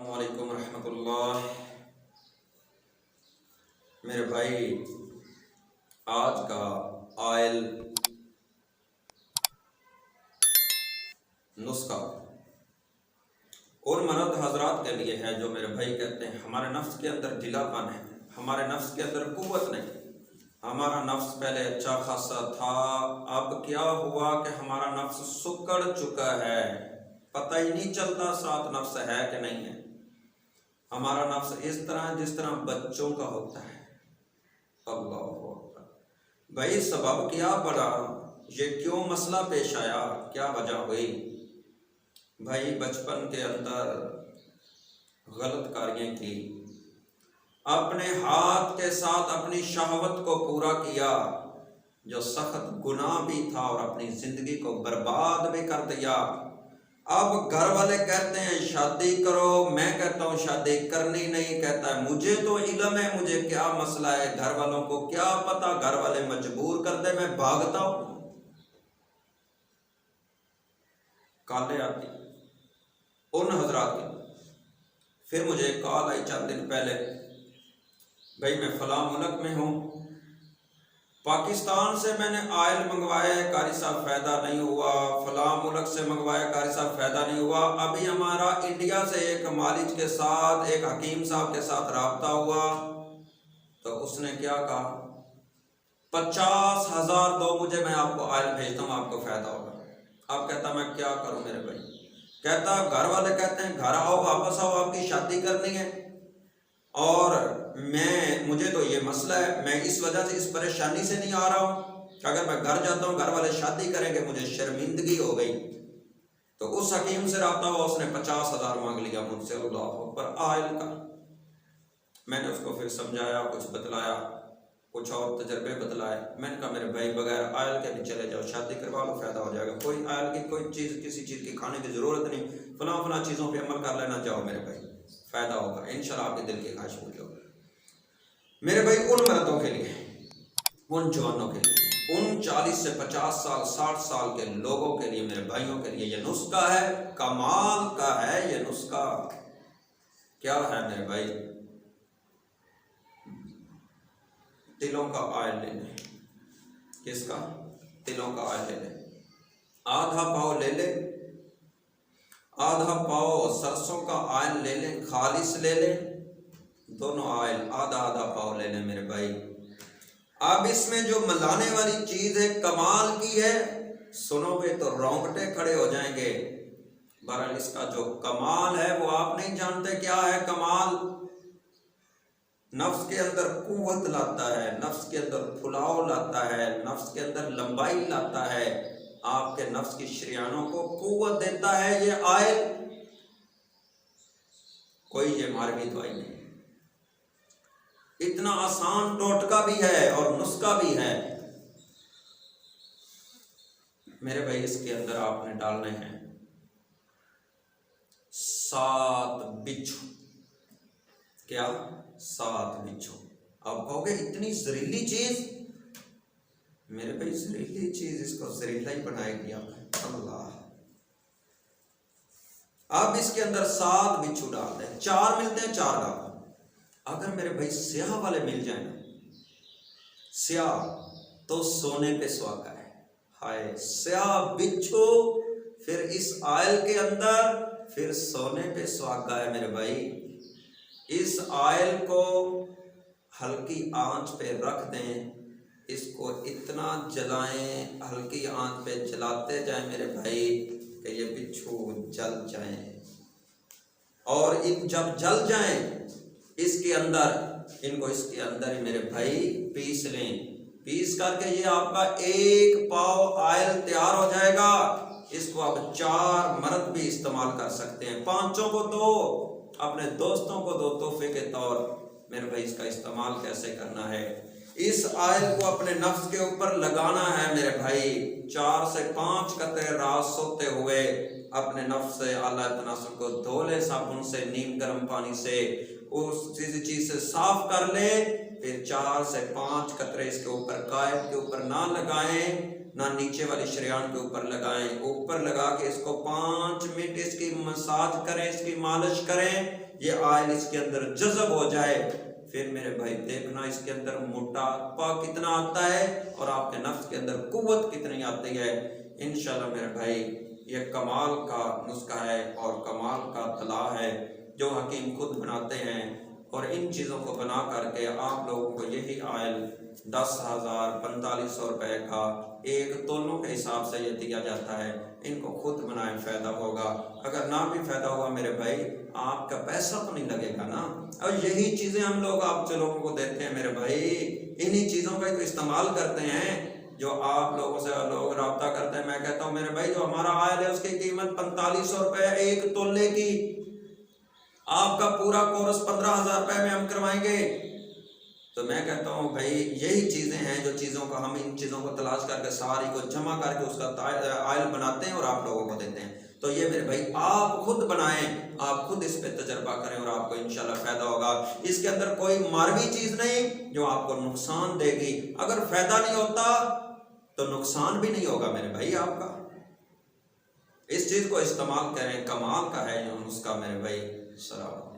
अस्सलामुअलैकुम रहमतुल्लाह। मेरे भाई, आज का आयल नुस्खा उन मर्द हजरात के लिए है जो मेरे भाई कहते हैं हमारे नफ्स के अंदर ढीलापन है, हमारे नफ्स के अंदर कुव्वत नहीं, हमारा नफ्स पहले अच्छा खासा था, अब क्या हुआ कि हमारा नफ्स सुकड़ चुका है, पता ही नहीं चलता साथ नफ्स है कि नहीं है। हमारा नफ्स इस तरह जिस तरह बच्चों का होता है। अल्लाह अकबर। भाई सबब क्या पड़ा, ये क्यों मसला पेश आया, क्या वजह हुई? भाई बचपन के अंदर गलत कार्य की, अपने हाथ के साथ अपनी शहवत को पूरा किया, जो सख्त गुनाह भी था, और अपनी जिंदगी को बर्बाद भी कर दिया। अब घर वाले कहते हैं शादी करो, मैं कहता हूँ शादी करनी नहीं, कहता है मुझे तो इल्म है, मुझे क्या मसला है, घर वालों को क्या पता, घर वाले मजबूर करते, मैं भागता हूं। काले आती उन हजरात की। फिर मुझे कॉल आई चंद दिन पहले, भाई मैं फला मुल्क में हूँ, पाकिस्तान से मैंने आयल मंगवाया है, कारी साहब फायदा नहीं हुआ, फला मुल्क से मंगवाया, कारी साहब फायदा नहीं हुआ। अभी हमारा इंडिया से एक मालिज के साथ, एक हकीम साहब के साथ राब्ता हुआ, तो उसने क्या कहा, 50,000 दो मुझे, मैं आपको आयल भेजता हूँ, आपको फायदा होगा। अब कहता मैं क्या करूं मेरे भाई, कहता घर वाले कहते हैं घर आओ, वापस आओ, आपकी शादी करनी है, और मुझे तो ये मसला है, मैं इस वजह से, इस परेशानी से नहीं आ रहा हूँ, अगर मैं घर जाता हूँ घर वाले शादी करेंगे, मुझे शर्मिंदगी हो गई। तो उस हकीम से राब्ता हुआ, उसने 50,000 मांग लिया मुझसे, अल्लाह अकबर, आयल का। मैंने उसको फिर समझाया, कुछ बतलाया, कुछ और तजर्बे बतलाए। मैंने कहा मेरे भाई बगैर आयल के भी चले जाओ, शादी करवा लो, फायदा हो जाएगा, कोई आयल की कोई चीज़, किसी चीज़ की खाने की ज़रूरत नहीं, फला चीज़ों पे अमल कर लेना, जाओ मेरे भाई, फायदा होगा इंशाल्लाह, आपके दिल की ख्वाहिश पूरी होगी। मेरे भाई उन मर्दों के लिए, उन जवानों के लिए, उन 40 से 50 साल 60 साल के लोगों के लिए, मेरे भाइयों के लिए ये नुस्खा है, कमाल का है ये नुस्खा। क्या है मेरे भाई, तिलों का आयल ले लें। किसका? तिलों का आयल ले लें। आधा पाव ले लें, आधा पाव सरसों का आयल ले लें, खालिस ले लें, दोनों आयल आधा आधा पाव ले लें मेरे भाई। अब इसमें जो मिलाने वाली चीज है, कमाल की है, सुनोगे तो रोंगटे खड़े हो जाएंगे। बहरहाल इसका जो कमाल है वो आप नहीं जानते क्या है कमाल। नफ्स के अंदर कुव्वत लाता है, नफ्स के अंदर फुलाव लाता है, नफ्स के अंदर लंबाई लाता है, आपके नफ्स की शरियानों को कुव्वत देता है ये आयल। कोई ये मारवी दवाई नहीं, इतना आसान टोटका भी है और नुस्खा भी है मेरे भाई। इसके अंदर आपने डालने हैं 7 बिच्छू। क्या? 7 बिच्छू। आप कहोगे इतनी जहरीली चीज? मेरे भाई जहरीली चीज, इसको जहरीला ही बनाएगी आप। अल्लाह। अब इसके अंदर 7 बिच्छू डाल दें, 4 मिलते हैं 4 डाल। अगर मेरे भाई स्याह वाले मिल जाए ना, स्याह तो सोने पे सुहागा है। हाय, स्याह बिच्छू फिर इस आयल के अंदर, फिर सोने पे सुहागा है मेरे भाई। इस आयल को हल्की आंच पे रख दें, इसको इतना जलाएं, हल्की आंच पे जलाते जाएं मेरे भाई कि ये बिच्छू जल जाएं, और इन जब जल जाएं इसके अंदर, इनको इसके अंदर ही मेरे भाई पीस लें। पीस करके ये आपका 1 पाव आयल तैयार हो जाएगा। इसको आप 4 मर्द भी इस्तेमाल कर सकते हैं, 5 को दो, अपने दोस्तों को दो तोहफे के तौर। मेरे भाई इसका इस्तेमाल कैसे करना है, इस आयल को अपने नफ्स के ऊपर लगाना है मेरे भाई। 4 से 5 कतरे रात सोते हुए अपने नफ्स से आला तनासुर को धो ले, साबुन से, नीम गर्म पानी से, उस चीज से साफ कर ले। फिर 4 से 5 कतरे इसके ऊपर, कायद के ऊपर ना लगाएं, ना नीचे वाली शरेयान के ऊपर लगाएं। ऊपर लगा के इसको 5 मिनट इसकी मसाज करें, इसकी मालिश करें, ये ऑयल इसके अंदर जज़ब हो जाए। फिर मेरे भाई देखना इसके अंदर मोटापा कितना आता है और आपके नफ्स के अंदर कुव्वत कितनी आती है। इंशाल्लाह मेरे भाई ये कमाल का नुस्खा है और कमाल का तला है जो हकीम खुद बनाते हैं। और इन चीज़ों को बना करके आप लोगों को यही ऑयल 10,000 4500 रुपये का एक तोलों के हिसाब से ये दिया जाता है। इनको खुद बनाए, फ़ायदा होगा। अगर ना भी फ़ायदा हुआ मेरे भाई, आपका पैसा तो नहीं लगेगा ना। और यही चीज़ें हम लोग आप जो लोगों को देते हैं मेरे भाई, इन्हीं चीज़ों का तो इस्तेमाल करते हैं। जो आप लोगों से लोग रब्ता करते हैं, मैं कहता हूँ मेरे भाई जो हमारा ऑयल है उसकी कीमत 4500 रुपये एक तोले की। आपका पूरा कोर्स 15,000 रुपये में हम करवाएंगे। तो मैं कहता हूँ भाई यही चीज़ें हैं जो चीज़ों का हम इन चीज़ों को तलाश करके सारी को जमा करके उसका ऑयल बनाते हैं और आप लोगों को देते हैं। तो ये मेरे भाई आप खुद बनाएं, आप खुद इस पे तजर्बा करें और आपको इंशाल्लाह फ़ायदा होगा। इसके अंदर कोई मारवी चीज़ नहीं जो आपको नुकसान देगी। अगर फ़ायदा नहीं होता तो नुकसान भी नहीं होगा मेरे भाई आपका। इस चीज़ को इस्तेमाल करें, कमाल का है उसका मेरे भाई। सलाम।